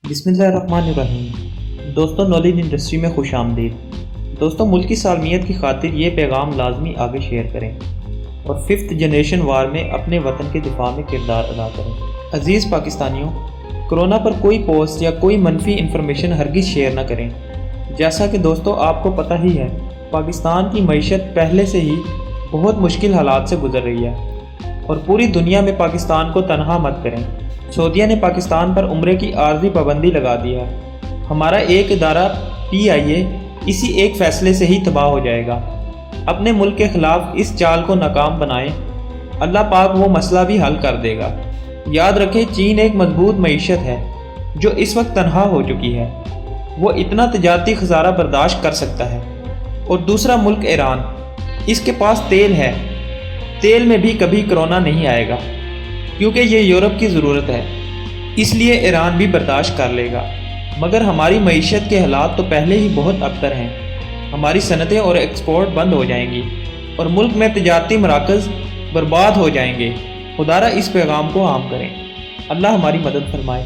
बिस्मिल्लाहिर्रहमानिर्रहीम। दोस्तों, knowledge industry में खुश आमदीद। दोस्तों, मुल्क की सालमियत की खातिर ये पैगाम लाजमी आगे शेयर करें और 5th जनरेशन वार में अपने वतन के दिफा में किरदार अदा करें। अज़ीज़ पाकिस्तानियों, कोरोना पर कोई पोस्ट या कोई मनफी इंफॉर्मेशन हरगिज़ शेयर ना करें। जैसा कि दोस्तों आपको पता ही है, पाकिस्तान की मईशत पहले से ही बहुत मुश्किल हालात से गुजर रही है और पूरी दुनिया में पाकिस्तान को तनहा मत करें। सऊदीया ने पाकिस्तान पर उम्रे की आर्जी पाबंदी लगा दी है। हमारा एक इदारा PIA इसी एक फ़ैसले से ही तबाह हो जाएगा। अपने मुल्क के ख़िलाफ़ इस चाल को नाकाम बनाएं, अल्लाह पाक वो मसला भी हल कर देगा। याद रखें, चीन एक मजबूत मईशत है जो इस वक्त तनहा हो चुकी है। वो इतना तजारती खसारा बर्दाश्त कर सकता है। और दूसरा मुल्क ईरान, इसके पास तेल है। तेल में भी कभी कोरोना नहीं आएगा क्योंकि ये यूरोप की ज़रूरत है, इसलिए ईरान भी बर्दाश्त कर लेगा। मगर हमारी मईशत के हालात तो पहले ही बहुत अबतर हैं। हमारी सनतें और एक्सपोर्ट बंद हो जाएंगी और मुल्क में तजारती मराकज़ बर्बाद हो जाएंगे। खुदारा इस पैगाम को आम करें। अल्लाह हमारी मदद फरमाए।